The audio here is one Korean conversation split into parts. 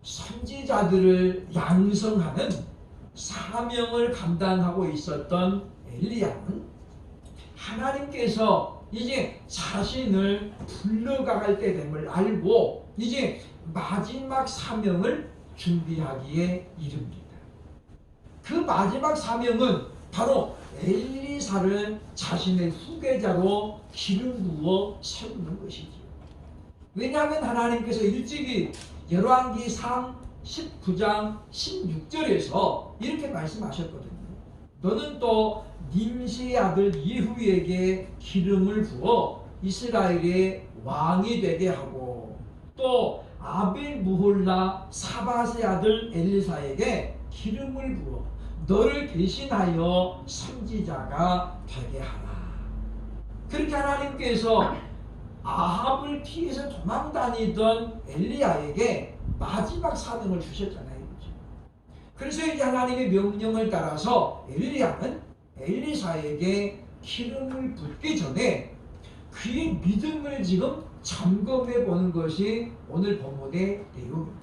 선지자들을 양성하는 사명을 감당하고 있었던 엘리야는 하나님께서 이제 자신을 불러갈 때 됨을 알고 이제 마지막 사명을 준비하기에 이릅니다. 그 마지막 사명은 바로 엘리사를 자신의 후계자로 기름 부어 세우는 것이지요. 왜냐하면 하나님께서 일찍이 열왕기상 19장 16절에서 이렇게 말씀하셨거든요. 너는 또 님시의 아들 예후에게 기름을 부어 이스라엘의 왕이 되게 하고 또 아벨 무홀라 사밧의 아들 엘리사에게 기름을 부어 너를 대신하여 선지자가 되게 하라. 그렇게 하나님께서 아합을 피해서 도망다니던 엘리야에게 마지막 사명을 주셨잖아요. 그래서 이제 하나님의 명령을 따라서 엘리야는 엘리사에게 기름을 붓기 전에 그의 믿음을 지금 점검해 보는 것이 오늘 본문의 내용입니다.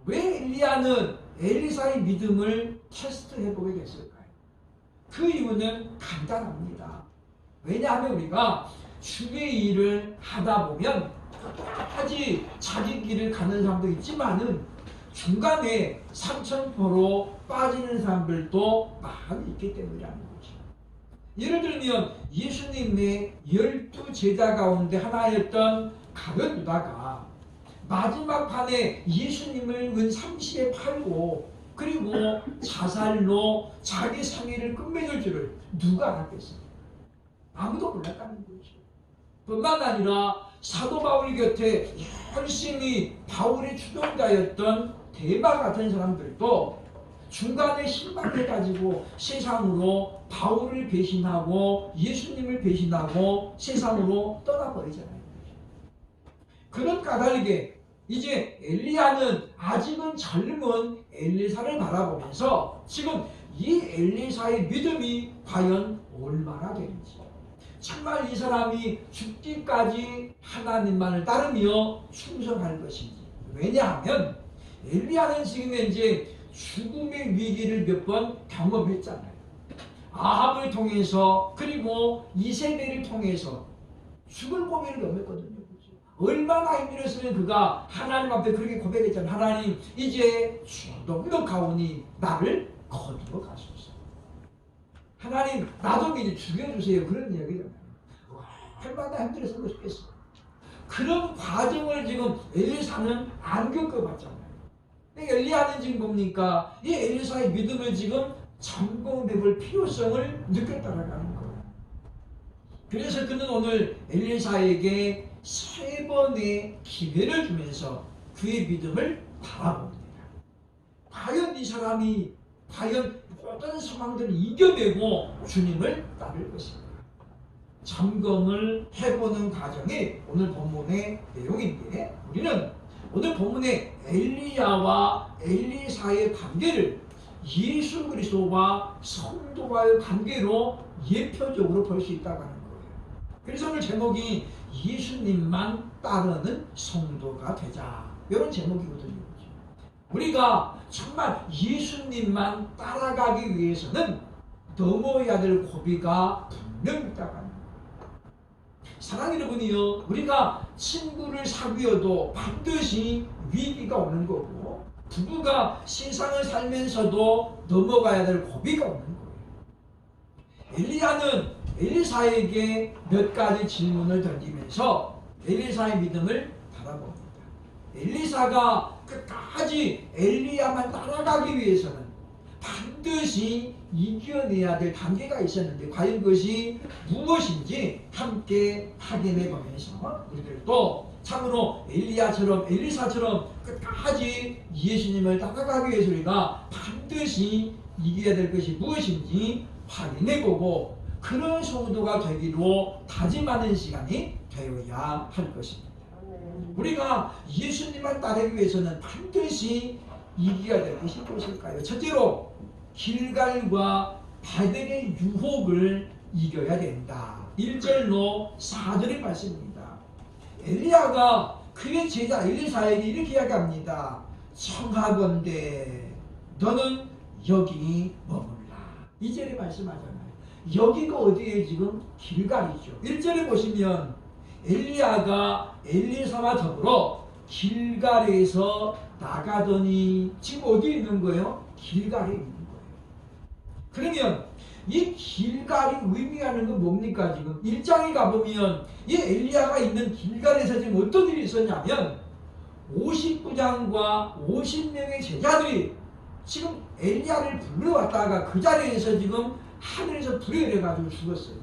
왜 엘리야는 엘리사의 믿음을 테스트해 보게 됐을까요? 그 이유는 간단합니다. 왜냐하면 우리가 주의 일을 하다 보면 끝까지 자기 길을 가는 사람도 있지만은 중간에 삼천포로 빠지는 사람들도 많이 있기 때문이라는 거죠. 예를 들면 예수님의 12제자 가운데 하나였던 가룟 유다가 마지막 판에 예수님을 은삼시에 팔고 그리고 자살로 자기 상의를 끝맺을 줄을 누가 알았겠어요? 아무도 몰랐다는 거죠. 뿐만 아니라 사도 바울 곁에 열심히 바울의 추종자였던 대마 같은 사람들도 중간에 실망해가지고 세상으로 바울을 배신하고 예수님을 배신하고 세상으로 떠나버리잖아요. 그런 까닭에 이제 엘리야는 아직은 젊은 엘리사를 바라보면서 지금 이 엘리사의 믿음이 과연 얼마나 되는지, 정말 이 사람이 죽기까지 하나님만을 따르며 충성할 것인지. 왜냐하면 엘리야는 지금 이제 죽음의 위기를 몇 번 경험했잖아요. 아합을 통해서 그리고 이세벨을 통해서 죽을 고비를 넘었거든요. 얼마나 힘들었으면 그가 하나님 앞에 그렇게 고백했잖아요. 하나님, 이제 넉넉하오니 나를 거두어 가소서. 하나님, 나 좀 이제 죽여주세요. 그런 이야기잖아요. 얼마나 힘들었으면 좋겠어. 그런 과정을 지금 엘리사는 안 겪어봤잖아요. 엘리야는 지금 뭡니까? 이 엘리사의 믿음을 지금 점검해볼 필요성을 느꼈다는 거예요. 그래서 그는 오늘 엘리사에게 3번의 기회를 주면서 그의 믿음을 바라봅니다. 과연 이 사람이 과연 어떤 상황들을 이겨내고 주님을 따를 것인가? 점검을 해보는 과정이 오늘 본문의 내용인데, 우리는 오늘 본문의 엘리야와 엘리사의 관계를 예수 그리스도와 성도와의 관계로 예표적으로 볼 수 있다고 하는 거예요. 그래서 오늘 제목이 예수님만 따르는 성도가 되자, 이런 제목이거든요. 우리가 정말 예수님만 따라가기 위해서는 넘어야 될 고비가 분명히 있다고 합니다. 사랑하는 여러분이요, 우리가 친구를 사귀어도 반드시 위기가 오는 거고, 부부가 세상을 살면서도 넘어가야 될 고비가 오는 거예요. 엘리야는 엘리사에게 몇 가지 질문을 던지면서 엘리사의 믿음을 바라봅니다. 엘리사가 끝까지 엘리야만 따라가기 위해서는 반드시 이겨내야 될 단계가 있었는데, 과연 그것이 무엇인지 함께 확인해 보면서 우리들도 참으로 엘리야처럼 엘리사처럼 끝까지 예수님을 따라가기 위해서 우리가 반드시 이겨야 될 것이 무엇인지 확인해 보고 그런 성도가 되기로 다짐하는 시간이 되어야 할 것입니다. 우리가 예수님만 따르기 위해서는 반드시 이겨야 될 것이 무엇일까요? 첫째로 길갈과 바델의 유혹을 이겨야 된다. 1절로 4절의 말씀입니다. 엘리야가 그의 제자 엘리사에게 이렇게 이야기합니다. 청하건대 너는 여기 머물라. 2절에 말씀하잖아요. 여기가 어디에 지금 길갈이죠. 1절에 보시면 엘리야가 엘리사와 더불어 길갈에서 나가더니 지금 어디에 있는 거예요? 길갈에 있는 거예요. 그러면 이 길갈이 의미하는 건 뭡니까? 지금 1장에 가보면 이 엘리야가 있는 길갈에서 지금 어떤 일이 있었냐면 59장과 50명의 제자들이 지금 엘리야를 불러왔다가 그 자리에서 지금 하늘에서 불이 내려가지고 죽었어요.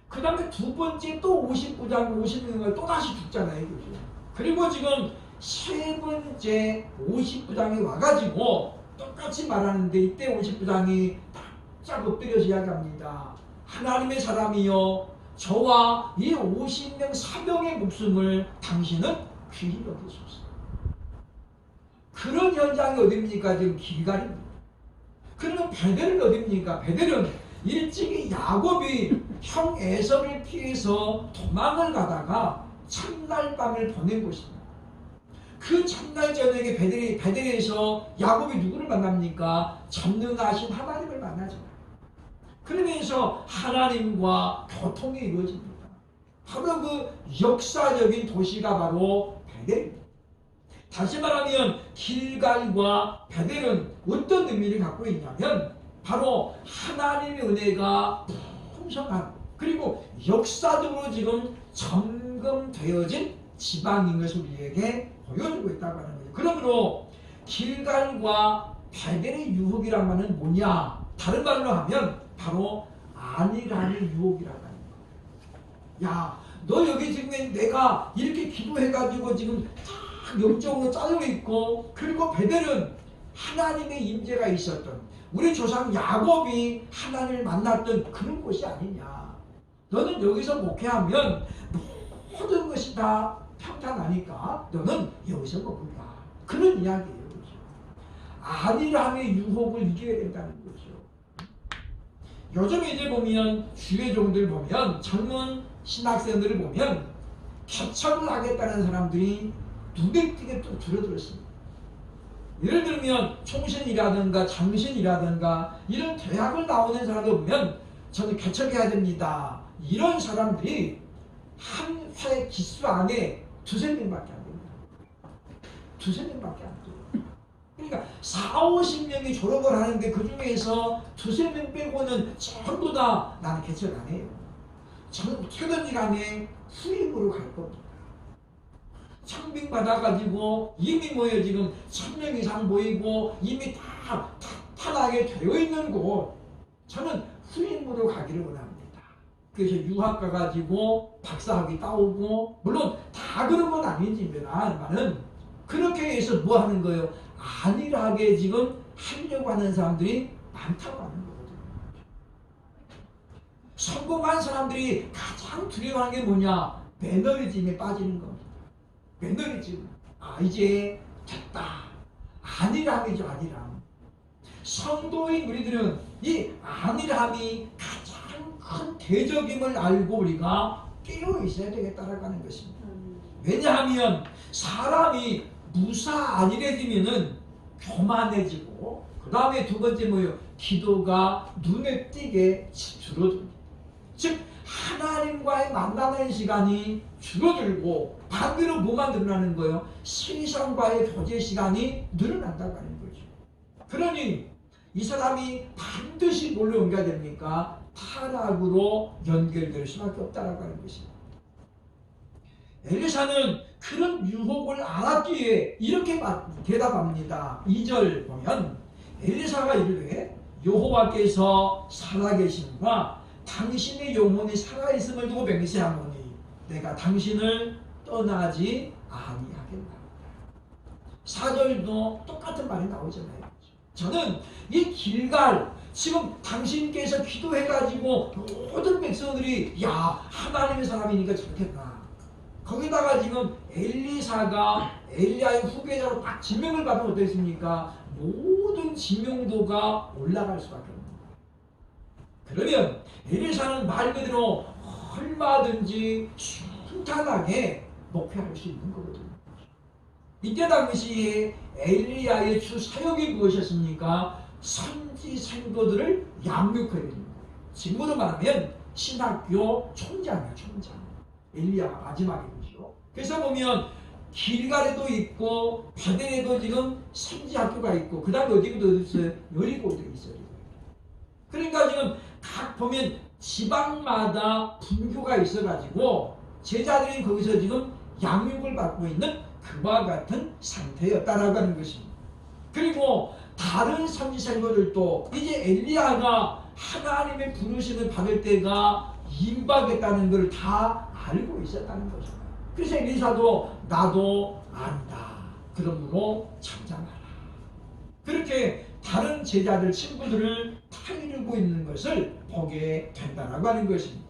그 다음에 두 번째 또 59장 50명을 또다시 죽잖아요. 그죠? 그리고 지금 세 번째 59장이 와가지고 똑같이 말하는데 이때 59장이 쫙 엎드려서 이야기합니다. 하나님의 사람이여 저와 이 50명 사병의 목숨을 당신은 귀히 여기소서. 그런 현장이 어딥니까? 지금 길갈입니다. 그러면 베델은 어딥니까? 베델은 일찍이 야곱이 형 에서를 피해서 도망을 가다가 첫날 밤을 보낸 곳입니다. 그 첫날 저녁에 베델에서 야곱이 누구를 만납니까? 전능하신 하나님을 만나잖아요. 그러면서 하나님과 교통이 이루어집니다. 바로 그 역사적인 도시가 바로 베델입니다. 다시 말하면 길갈과 베델은 어떤 의미를 갖고 있냐면 바로 하나님의 은혜가 풍성한 그리고 역사적으로 지금 점검되어진 지방인 것을 우리에게 보여주고 있다고 하는 거예요. 그러므로 길갈과 베델의 유혹이란 말은 뭐냐? 다른 말로 하면 바로 안일함의 유혹이라고 하는 거예요. 야, 너 여기 지금 내가 이렇게 기도해가지고 지금 딱 영적으로 짜여 있고 그리고 베델은 하나님의 임재가 있었던 우리 조상 야곱이 하나님을 만났던 그런 곳이 아니냐. 너는 여기서 목회하면 모든 것이 다 평탄하니까 너는 여기서 머물라. 그런 이야기예요. 그렇죠? 안일함의 유혹을 이겨야 된다는 거죠. 요즘 이제 보면 주의 종들 보면 젊은 신학생들을 보면 개척을 하겠다는 사람들이 눈에 띄게 또 줄어들었습니다. 예를 들면 총신이라든가 장신이라든가 이런 대학을 나오는 사람들 보면 저는 개척해야 됩니다. 이런 사람들이 한 회 기수 안에 두세 명밖에 안 됩니다. 두세 명밖에 안 돼요. 그러니까 4, 50명이 졸업을 하는데 그 중에서 두세 명 빼고는 전부 다 나는 개척 안 해요. 저는 어떻게든지 간에 후임으로 갈 겁니다. 청빙 받아가지고 이미 뭐예요 지금 1000명 이상 모이고 이미 다 탄탄하게 되어 있는 곳 저는 후임으로 가기를 원합니다. 그래서 유학 가가지고 박사학위 따오고 물론 다 그런 건 아니지만은 그렇게 해서 뭐 하는 거예요? 안일하게 지금 하려고 하는 사람들이 많다고 하는 거거든요. 성공한 사람들이 가장 두려워하는 게 뭐냐? 매너리즘에 빠지는 겁니다. 매너리즘. 아 이제 됐다. 안일함이죠. 안일함. 성도인 우리들은 이 안일함이 가장 큰 대적임을 알고 우리가 깨어 있어야 되겠다라고 하는 것입니다. 왜냐하면 사람이 무사 안일해지면은 교만해지고 그 다음에 두 번째 뭐예요? 기도가 눈에 띄게 줄어듭니다. 즉 하나님과의 만나는 시간이 줄어들고 반대로 뭐만 늘어나는 거예요? 세상과의 교제 시간이 늘어난다고 하는 거죠. 그러니 이 사람이 반드시 뭘로 옮겨야 됩니까? 타락으로 연결될 수밖에 없다라고 하는 것입니다. 엘리사는 그런 유혹을 알았기에 이렇게 대답합니다. 2절 보면 엘리사가 이르되 여호와께서 살아계심과 당신의 영혼이 살아있음을 두고 맹세하노니 내가 당신을 떠나지 아니하겠다. 4절도 똑같은 말이 나오잖아요. 저는 이 길갈 지금 당신께서 기도해가지고 모든 백성들이 야 하나님의 사람이니까 좋겠다. 거기다가 지금 엘리사가 엘리야의 후계자로 딱 지명을 받으면 어떻습니까? 모든 지명도가 올라갈 수밖에 없습니다. 그러면 엘리사는 말 그대로 얼마든지 순탄하게 목회할 수 있는 거거든요. 이때 당시에 엘리야의 주 사역이 무엇이었습니까? 선지 생도들을 양육해야 되는 거예요. 지금으로 말하면 신학교 총장이에요. 총장. 엘리야가 마지막이죠. 그래서 보면 길갈에도 있고 베델에도 지금 선지 학교가 있고 그 다음에 어디도 있어요? 여리고도 있어요. 그러니까 지금 각 보면 지방마다 분교가 있어가지고 제자들이 거기서 지금 양육을 받고 있는 그와 같은 상태였다라고 하는 것입니다. 그리고 다른 선지생들도 이제 엘리야가 하나님의 부르심을 받을 때가 임박했다는 걸 다 알고 있었다는 거죠. 그래서 엘리사도 나도 안다. 그러므로 참장하라. 그렇게 다른 제자들 친구들을 타이르고 있는 것을 보게 된다라고 하는 것입니다.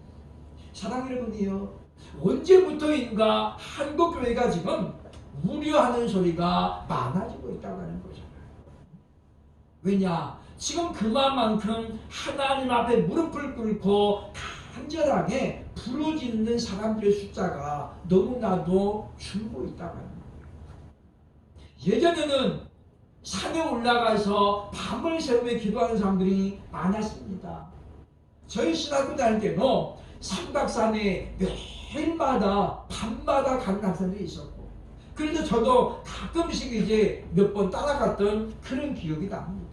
사랑하는 여러분이요, 언제부터인가 한국교회가 지금 우려하는 소리가 많아지고 있다고 하는 거잖아요. 왜냐? 지금 그만큼 하나님 앞에 무릎을 꿇고 간절하게 부르짖는 사람들의 숫자가 너무나도 줄고 있다고 하는 거예요. 예전에는 산에 올라가서 밤을 새우며 기도하는 사람들이 많았습니다. 저희 신학교 다닐 때도 삼각산에 매일마다 밤마다 가는 학생들이 있었고, 그래서 저도 가끔씩 이제 몇 번 따라갔던 그런 기억이 납니다.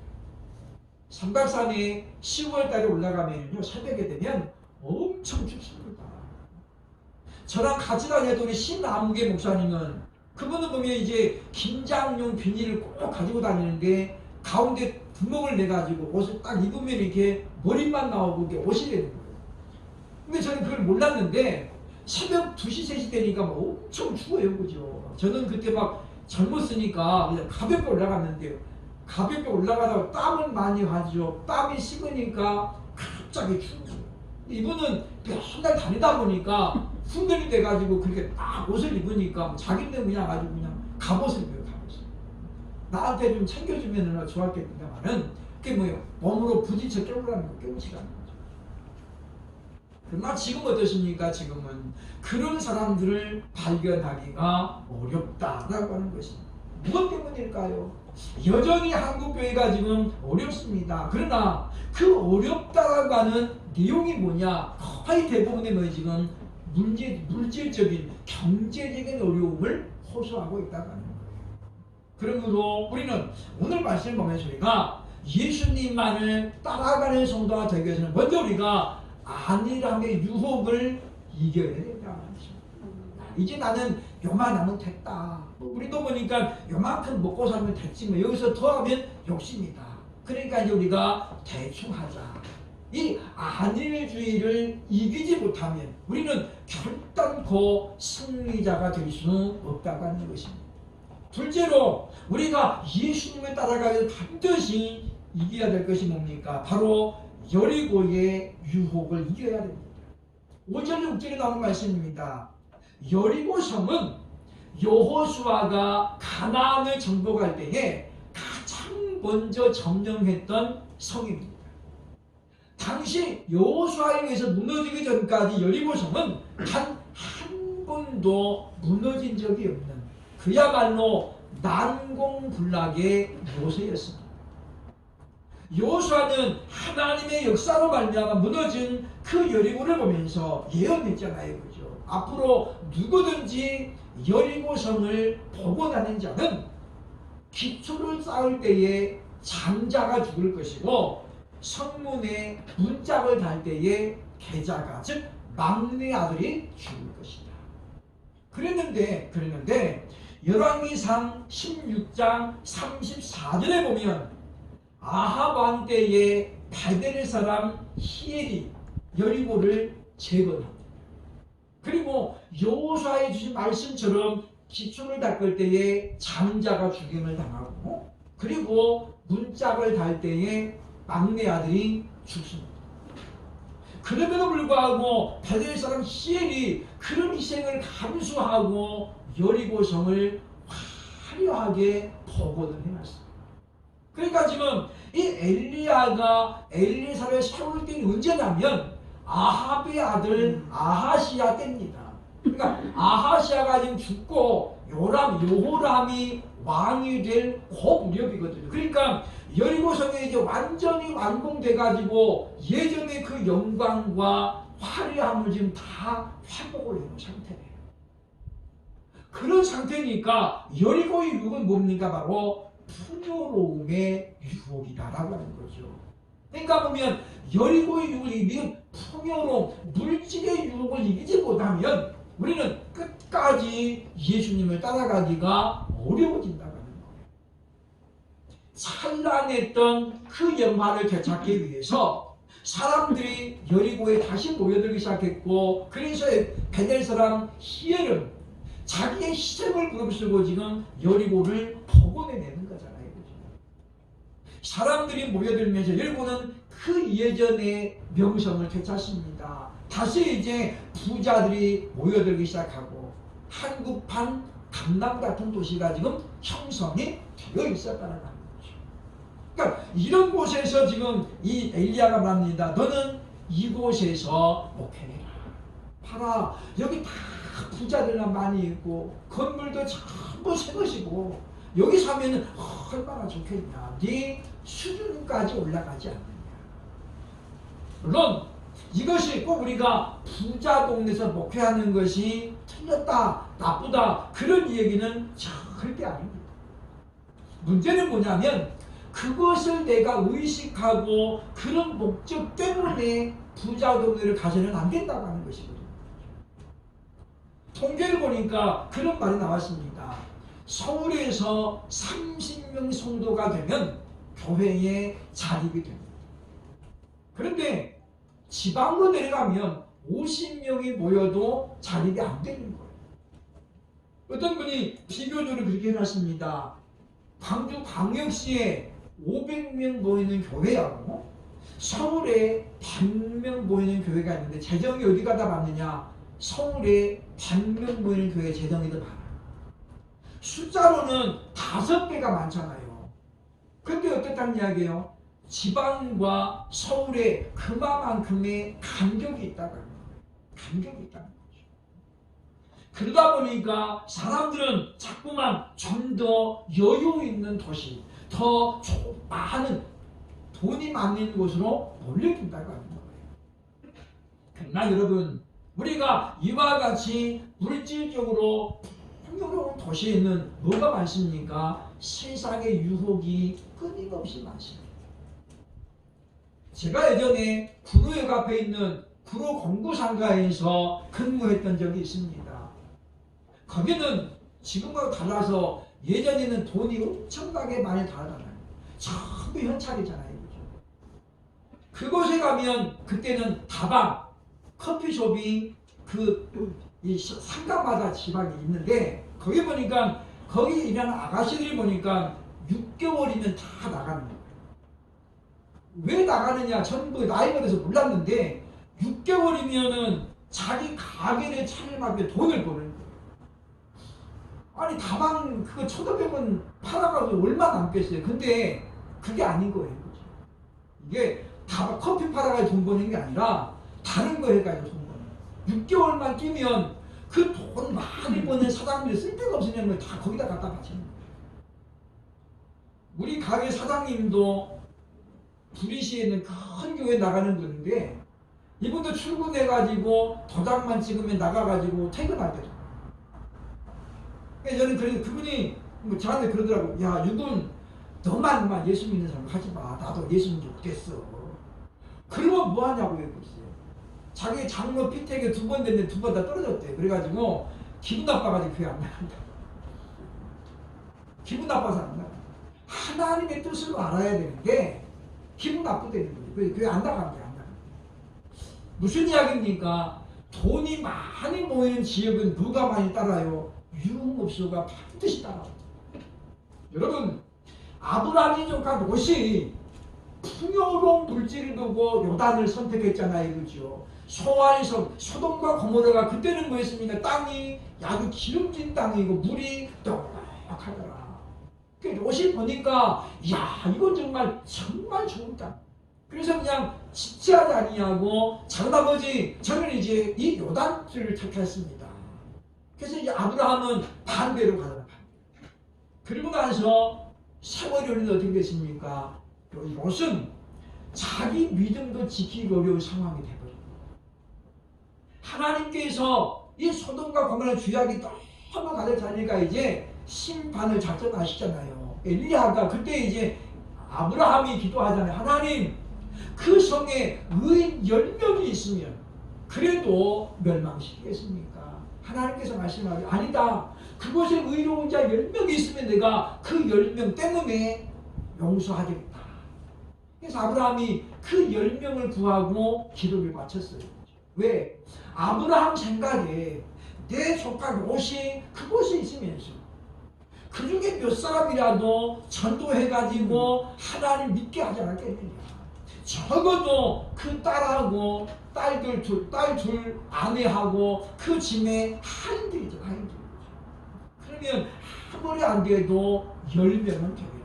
삼각산에 10월 달에 올라가면요, 새벽에 되면 엄청 춥습니다. 저랑 같이 다녔던 우리 신남계 목사님은, 그분은 보면 이제 김장용 비닐을 꼭 가지고 다니는데 가운데 구멍을 내가지고 옷을 딱 입으면 이렇게 머리만 나오고 이게 옷이 되는 거예요. 근데 저는 그걸 몰랐는데 새벽 2시, 3시 되니까 막 엄청 추워요. 그죠? 저는 그때 막 젊었으니까 그냥 가볍게 올라갔는데요. 가볍게 올라가다가 땀을 많이 하죠. 땀이 식으니까 갑자기 추운 거예요. 이분은 맨날 다니다 보니까 훈련이 돼가지고 그렇게 딱 옷을 입으니까 자기는 그냥 아주 그냥 갑옷을 입어요. 갑옷을. 나한테 좀 챙겨주면 좋았겠는데만은 그게 뭐예요? 몸으로 부딪혀 깨우라는 거 깨우치라는 거죠. 그러나 지금 어떠십니까? 지금은 그런 사람들을 발견하기가 어렵다라고 하는 것입니다. 무엇 때문일까요? 여전히 한국교회가 지금 어렵습니다. 그러나 그 어렵다라고 하는 내용이 뭐냐? 거의 대부분의 뭐 지금 물질적인 경제적인 어려움을 호소하고 있다고 하는 거예요. 그러므로 우리는 오늘 말씀을 보면서 우리가 예수님만을 따라가는 성도가 되기 위해서는 먼저 우리가 안일함의 유혹을 이겨야 된다는 말이죠. 이제 나는 요만하면 됐다. 우리도 보니까 요만큼 먹고 살면 됐지 뭐 여기서 더하면 욕심이다. 그러니까 이제 우리가 대충 하자. 이 안일주의를 이기지 못하면 우리는 결단코 승리자가 될 수 없다고 하는 것입니다. 둘째로 우리가 예수님을 따라가기 위해 반드시 이겨야 될 것이 뭡니까? 바로 여리고의 유혹을 이겨야 됩니다. 5절 6절에 나오는 말씀입니다. 여리고 성은 여호수아가 가나안을 정복할 때에 가장 먼저 점령했던 성입니다. 당시 여호수아에 의해서 무너지기 전까지 여리고 성은 단 한 번도 무너진 적이 없는 그야말로 난공불락의 요새였습니다. 여호수아는 하나님의 역사로 말미암아 무너진 그 여리고를 보면서 예언했잖아요. 그죠? 앞으로 누구든지 여리고성을 복원하는 자는 기초를 쌓을 때에 장자가 죽을 것이고 성문에 문짝을 달 때에 계자가 즉 막내 아들이 죽을 것이다. 그랬는데 열왕기상 16장 34절에 보면 아합 왕 때에 베델 사람 히엘이 여리고를 재건합니다. 그리고 여호수아에 주신 말씀처럼 기초를 닦을 때에 장자가 죽임을 당하고 그리고 문짝을 달 때에 막내 아들이 죽습니다. 그럼에도 불구하고 베델 사람 히엘이 그런 희생을 감수하고 여리고성을 화려하게 복원을 해놨습니다. 그러니까 지금 이 엘리야가 엘리사를 세울 때는 언제냐면 아합의 아들 아하시야 때입니다. 그러니까 아하시아가 지금 죽고 여호람이 왕이 될 그 무렵이거든요. 그러니까 여리고성이 이제 완전히 완공돼가지고 예전의 그 영광과 화려함을 지금 다 회복을 해놓은 상태예요. 그런 상태니까 여리고의 유혹은 뭡니까? 바로 풍요로움의 유혹이다라고 하는 거죠. 그러니까 보면 여리고의 유혹을 이기는 풍요로움, 물질의 유혹을 이기지 못하면 우리는 끝까지 예수님을 따라가기가 어려워진다고 하는 거예요. 찬란했던 그 영화를 되찾기 위해서 사람들이 여리고에 다시 모여들기 시작했고, 그래서 베델 사람 히엘은 자기의 희생을 무릅쓰고 지금 여리고를 복원해내는 거잖아요. 사람들이 모여들면서 여리고는 그 예전의 명성을 되찾습니다. 다시 이제 부자들이 모여들기 시작하고 한국판 강남 같은 도시가 지금 형성이 되어 있었다는 거죠. 그러니까 이런 곳에서 지금 이 엘리야가 말합니다. 너는 이곳에서 목회해라. 봐라, 여기 다 부자들만 많이 있고 건물도 전부 새 것이고 여기 사면은 얼마나 좋겠냐. 네 수준까지 올라가지 않느냐. 물론 이것이 꼭 우리가 부자 동네에서 목회하는 것이 틀렸다, 나쁘다 그런 얘기는 절대 아닙니다. 문제는 뭐냐면 그것을 내가 의식하고 그런 목적 때문에 부자 동네를 가서는 안 된다고 하는 것이거든요. 통계를 보니까 그런 말이 나왔습니다. 서울에서 30명 성도가 되면 교회에 자립이 됩니다. 그런데 지방으로 내려가면 50명이 모여도 자립이 안 되는 거예요. 어떤 분이 비교도를 그렇게 해놨습니다. 광주 광역시에 500명 모이는 교회하고 서울에 100명 모이는 교회가 있는데 재정이 어디 가다 맞느냐? 서울에 100명 모이는 교회 재정이 더 많아요. 숫자로는 5배가 많잖아요. 근데 어떻다는 이야기예요? 지방과 서울에 그만큼의 간격이 있다는 거예요. 간격이 있다는 거죠. 그러다 보니까 사람들은 자꾸만 좀 더 여유 있는 도시, 더 많은 돈이 많은 곳으로 몰려든다고 하는 거예요. 그러나 여러분, 우리가 이와 같이 물질적으로 풍요로운 도시에는 뭐가 많습니까? 세상의 유혹이 끊임없이 많습니다. 제가 예전에 구로역 앞에 있는 구로 공구상가에서 근무했던 적이 있습니다. 거기는 지금과 달라서 예전에는 돈이 엄청나게 많이 달아나요. 전부 현찰이잖아요. 그죠? 그곳에 가면 그때는 다방, 커피숍이 이 상가마다 지방이 있는데 거기 보니까 거기 일하는 아가씨들이 보니까 6개월이면 다 나가는 거예요. 왜 나가느냐 전부 나이가 돼서 몰랐는데 6개월이면은 자기 가게를 차려나가며 돈을 버는 거예요. 아니 다방 그거 1,500원 팔아가지고 얼마 남겠어요. 근데 그게 아닌 거예요. 그죠? 이게 다방 커피 팔아가지고 돈 버는 게 아니라 다른 거 해가지고 돈 버는 거예요. 6개월만 끼면 그 돈 많이 버는 사장님들 쓸데가 없으냐는 걸 다 거기다 갖다 바치는 거예요. 우리 가게 사장님도 부리시에 있는 큰 교회 나가는 분인데 이분도 출근해가지고 도장만 찍으면 나가가지고 퇴근할 때죠. 저는 그래서 그분이 저한테 그러더라고. 야, 이분 너만 예수 믿는 사람 하지 마. 나도 예수 믿는 게 없겠어. 그러면 뭐 하냐고 얘기했어요. 자기 장로 피택에 2번 됐는데 2번 다 떨어졌대. 그래가지고 기분 나빠가지고 교회 안 나간다. 기분 나빠서 안 나가. 하나님의 뜻을 알아야 되는데 기분 나쁘다는 거예요. 교회 안 나간 거야. 안 나간 거야. 무슨 이야기입니까? 돈이 많이 모이는 지역은 누가 많이 따라요? 유흥업소가 반드시 따라옵니다. 여러분, 아브라함이 조카 롯이 풍요로운 물질을 보고 요단을 선택했잖아요. 그죠? 소아에서 소돔과 고모라가 그때는 뭐였습니까? 땅이 아주 기름진 땅이고 물이 넉넉하더라. 롯이 보니까 야, 이건 정말 좋은 땅. 그래서 그냥 지체하지 아니하고 장아버지 저는 이제 이 요단길을 택했습니다. 그래서 이제 아브라함은 반대로 가더라. 그리고 나서 세월이 흐르는데 어떻게 됐습니까? 롯은 자기 믿음도 지키기 어려운 상황이 되버립니다. 하나님께서 이 소돔과 고모라 죄악이 너무 가득 차니까 이제 심판을 작정하시잖아요. 엘리야가 그때 이제 아브라함이 기도하잖아요. 하나님, 그 성에 의인 10명이 있으면 그래도 멸망시키겠습니까? 하나님께서 말씀하기 아니다. 그곳에 의로운 자 10명이 있으면 내가 그 10명 때문에 용서하겠다. 그래서 아브라함이 그 10명을 구하고 기도를 마쳤어요. 왜? 아브라함 생각에 내 조카 롯이 그곳에 있으면서 그 중에 몇 사람이라도 전도해가지고 하나님 믿게 하지 않았겠느냐. 적어도 그 딸하고 딸 둘 아내하고 그 짐에 하인들이죠. 하인들. 그러면 아무리 안 돼도 10명은 되겠다.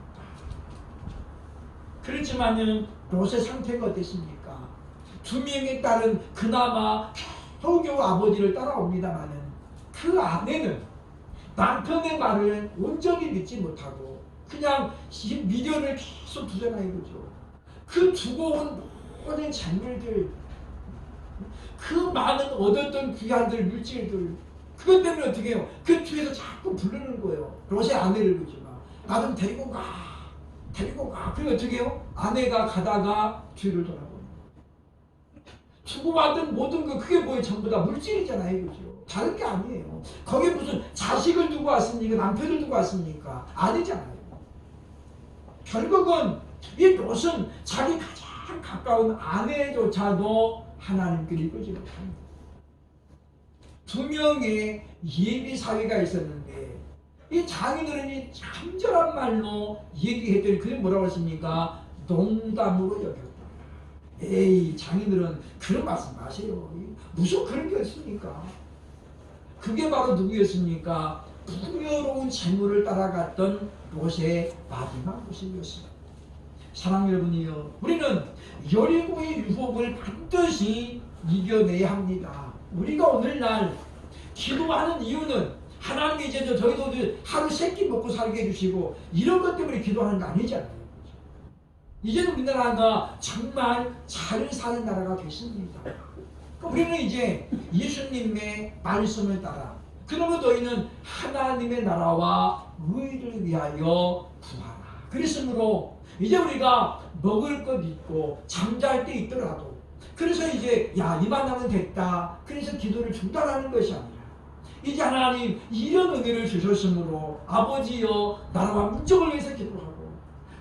그렇지만은 롯의 상태가 어땠습니까? 2명의 딸은 그나마 겨우겨우 아버지를 따라옵니다마는 그 아내는 남편의 말을 온전히 믿지 못하고 그냥 미련을 계속 두잖아요. 그죠? 그 두고 온 모든 재물들, 그 많은 얻었던 귀한들, 물질들, 그것 때문에 어떻게 해요? 그 뒤에서 자꾸 부르는 거예요. 롯의 아내를 그러지만 나 좀 데리고 가, 데리고 가. 그리고 어떻게 해요? 아내가 가다가 뒤를 돌아보는 거예요. 주고받은 모든 거 그게 뭐예요? 전부 다 물질이잖아요. 그죠? 다른 게 아니에요. 거기에 무슨 자식을 두고 왔습니까? 남편을 두고 왔습니까? 아니잖아요. 결국은 이 롯은 자기 가장 가까운 아내조차도 하나님께 이끌지 못합니다. 2명의 예비 사위가 있었는데 이 장인어른이 간절한 말로 얘기했더니 그게 뭐라고 했습니까? 농담으로 여겼다. 에이, 장인어른 그런 말씀 마세요. 무슨 그런 게 있습니까? 그게 바로 누구였습니까? 풍요로운 재물을 따라갔던 롯의 마지막 모습이었습니다. 사랑 여러분이요, 우리는 여리고의 유혹을 반드시 이겨내야 합니다. 우리가 오늘날 기도하는 이유는 하나님이 이제 저희도 하루 3끼 먹고 살게 해주시고 이런 것 때문에 기도하는 거 아니잖아요. 이제는 우리나라가 정말 잘 사는 나라가 됐습니다. 우리는 이제 예수님의 말씀을 따라 그러면 너희는 하나님의 나라와 의를 위하여 구하라. 그랬으므로 이제 우리가 먹을 것 있고 잠잘 때 있더라도 그래서 이제 이만 하면 됐다. 그래서 기도를 중단하는 것이 아니라 이제 하나님 이런 은혜를 주셨으므로 아버지여 나라와 민족을 위해서 기도하고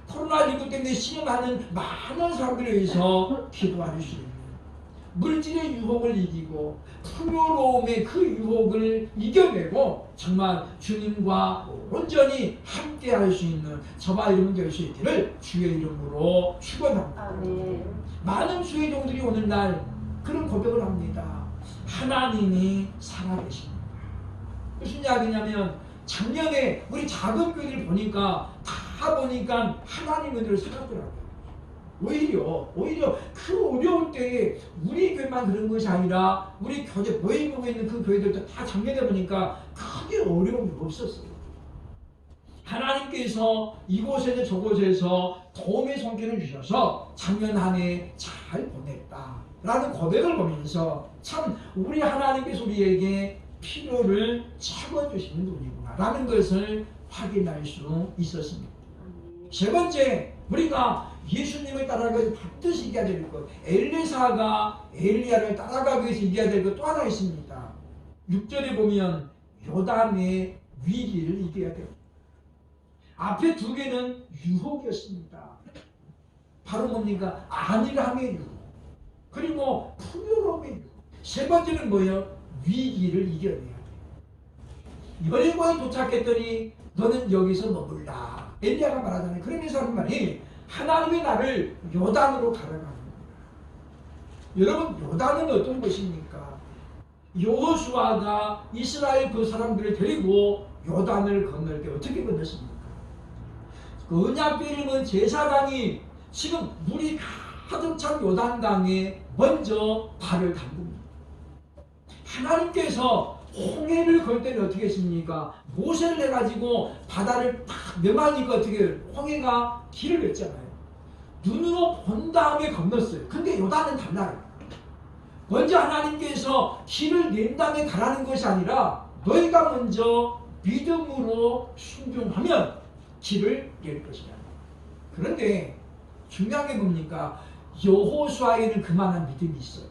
코로나19 때문에 신음하는 많은 사람들을 위해서 기도할 수 있는 물질의 유혹을 이기고 풍요로움의 그 유혹을 이겨내고 정말 주님과 온전히 함께 할 수 있는 저와 여러분 될 수 있기를 주의 이름으로 축원합니다. 아멘. 많은 주의 종들이 오늘날 그런 고백을 합니다. 하나님이 살아계십니다. 무슨 이야기냐면 작년에 우리 작은 교회를 보니까 하나님 은혜를 생각더라고요. 오히려 그 어려울 때에 우리 교회만 그런 것이 아니라 우리 교제 모임하고 있는 그 교회들도 다 작년에 보니까 크게 어려움이 없었어요. 하나님께서 이곳에서 저곳에서 도움의 손길을 주셔서 작년 한 해 잘 보냈다라는 고백을 보면서 참 우리 하나님께서 우리에게 필요를 채워주시는 분이구나 라는 것을 확인할 수 있었습니다. 세 번째, 우리가 예수님을 따라가기 위해서 반드시 이겨야 될 것, 엘리사가 엘리야를 따라가기 위해서 이겨야 될 것 또 하나 있습니다. 6절에 보면 요단의 위기를 이겨야 됩니다. 앞에 2개는 유혹이었습니다. 바로 뭡니까? 안일함의 유혹, 그리고 풍요로움의 유혹. 세 번째는 뭐예요? 위기를 이겨내야 돼요. 여리고에 도착했더니 너는 여기서 머물라. 엘리야가 말하잖아요. 그러면서 하는 말이 하나님의 나를 요단으로 가라가는 거예요. 여러분, 요단은 어떤 곳입니까? 여호수아가 이스라엘 그 사람들을 데리고 요단을 건널 때 어떻게 건넜습니까? 그 언약궤를 입은 제사장이 지금 물이 가득 찬 요단강에 먼저 발을 담굽니다. 하나님께서 홍해를 걸 때는 어떻게 했습니까? 모세를 해가지고 바다를 딱 명하니까 어떻게 홍해가 길을 냈잖아요. 눈으로 본 다음에 건넜어요. 근데 요단은 달라요. 먼저 하나님께서 길을 낸 다음에 가라는 것이 아니라 너희가 먼저 믿음으로 순종하면 길을 낼 것이다. 그런데 중요한 게 뭡니까? 여호수아에는 그만한 믿음이 있어요.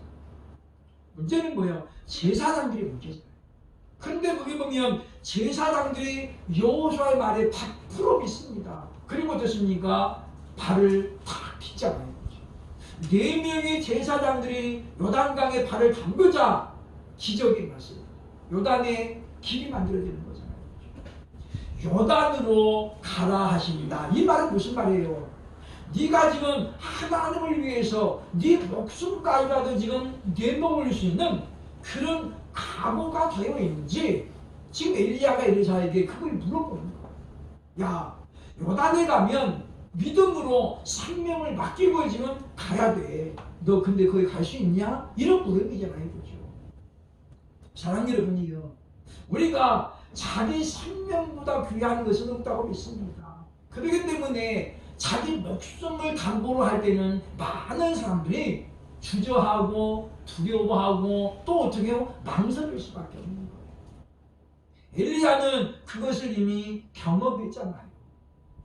문제는 뭐예요? 제사장들이 문제잖아요. 그런데 거기 보면 제사장들이 여호수아의 말에 100% 믿습니다. 그리고 어떻습니까? 발을 탁 빗잖아요. 4명의 제사장들이 요단강에 발을 담그자 기적이 일어났어요. 요단에 길이 만들어지는 거잖아요. 요단으로 가라 하십니다. 이 말은 무슨 말이에요? 네가 지금 하나님을 위해서 네 목숨까지라도 지금 내놓을 수 있는 그런 각오가 되어 있는지 지금 엘리야가 엘리사에게 그걸 물어보는 거야. 야, 요단에 가면 믿음으로 생명을 맡기고 지금 가야 돼. 너 근데 거기 갈 수 있냐? 이런 물음이잖아요. 그죠? 사랑하는 여러분이요. 우리가 자기 생명보다 귀한 것은 없다고 믿습니다. 그렇기 때문에 자기 목숨을 담보로 할 때는 많은 사람들이 주저하고 두려워하고 또 어떻게 해요? 망설일 수밖에 없는 거예요. 엘리야는 그것을 이미 경험했잖아요.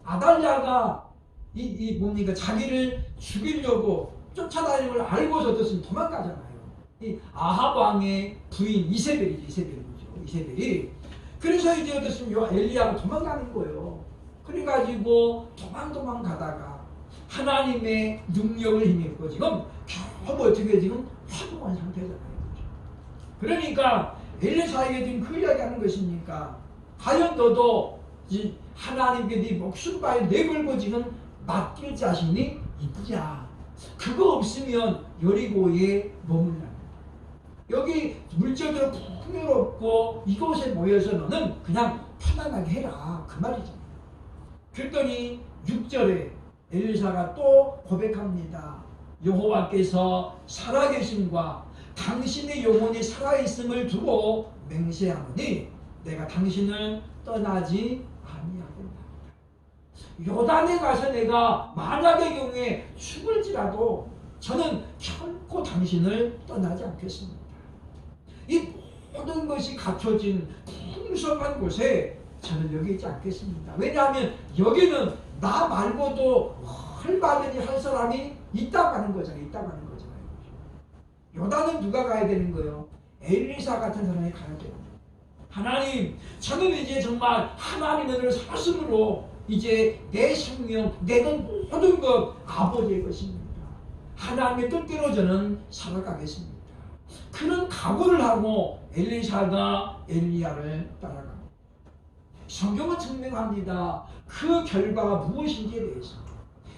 아달랴가 뭡니까? 자기를 죽이려고 쫓아다니는 걸 알고서 어떻습니까? 도망가잖아요. 이 아합 왕의 부인 이세벨이죠. 이세벨이. 그래서 이제 어떻습니까? 엘리야가 도망가는 거예요. 그래가지고 도망 가다가 하나님의 능력을 힘입고 지금 겨우 어떻게 지금 회복한 상태잖아요. 그러니까 엘리사에게 지금 그 이야기하는 것입니까? 과연 너도 하나님께 네 목숨까지 내걸고 지금 맡길 자신이 있느냐? 그거 없으면 여리고에 머물라. 여기 물질적으로 풍요롭고 이곳에 모여서 너는 그냥 편안하게 해라. 그 말이죠. 그랬더니 6절에 엘리사가 또 고백합니다. 여호와께서 살아계심과 당신의 영혼이 살아있음을 두고 맹세하노니 내가 당신을 떠나지 아니하겠다. 요단에 가서 내가 만약의 경우에 죽을지라도 저는 결코 당신을 떠나지 않겠습니다. 이 모든 것이 갖춰진 풍성한 곳에 저는 여기 있지 않겠습니다. 왜냐하면 여기는 나 말고도 얼마든지 할 사람이 있다고 하는 거잖아요. 요단은 누가 가야 되는 거예요? 엘리사 같은 사람이 가야 돼요. 하나님, 저는 이제 정말 하나님의 사슴으로 이제 내 생명, 내는 모든 것 아버지의 것입니다. 하나님의 뜻대로 저는 살아가겠습니다. 그런 각오를 하고 엘리사가 엘리야를 따라갑니다. 성경은 증명합니다. 그 결과가 무엇인지에 대해서.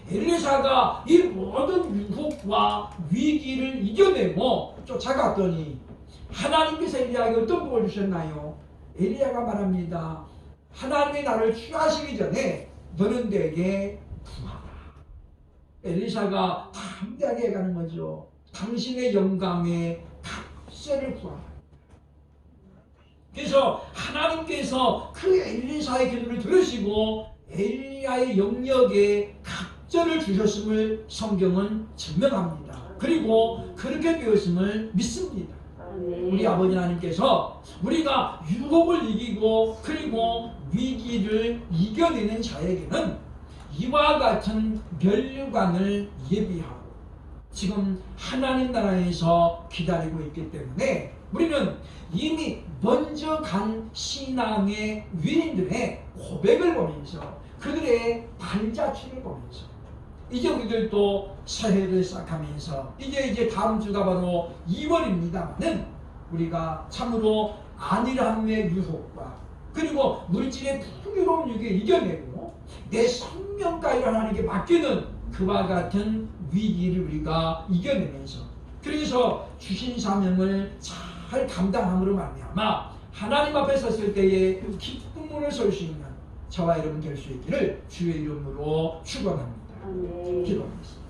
엘리사가 이 모든 유혹과 위기를 이겨내고 쫓아갔더니 하나님께서 엘리야에게 어떤 복을 주셨나요? 엘리야가 말합니다. 하나님이 나를 취하시기 전에 너는 내게 구하라. 엘리사가 담대하게 가는 거죠. 당신의 영광에 값세를 구하라. 그래서 하나님께서 그 엘리사의 기도를 들으시고 엘리야의 영역에 갑절을 주셨음을 성경은 증명합니다. 그리고 그렇게 되었음을 믿습니다. 우리 아버지 하나님께서 우리가 유혹을 이기고 그리고 위기를 이겨내는 자에게는 이와 같은 면류관을 예비하고 지금 하나님 나라에서 기다리고 있기 때문에 우리는 이미 먼저 간 신앙의 위인들의 고백을 보면서 그들의 발자취를 보면서 이제 우리들도 새해를 시작하면서 이제 다음 주가 바로 2월입니다만은 우리가 참으로 안일함의 유혹과 그리고 물질의 풍요로운 유혹을 이겨내고 내 생명까지 하나님께 맡기는 그와 같은 위기를 우리가 이겨내면서 그래서 주신 사명을 잘 감당함으로 말미암아 하나님 앞에 섰을 때에 기쁨으로 설 수 있는 저와 여러분 될 수 있기를 주의 이름으로 축원합니다. 기도하겠습니다.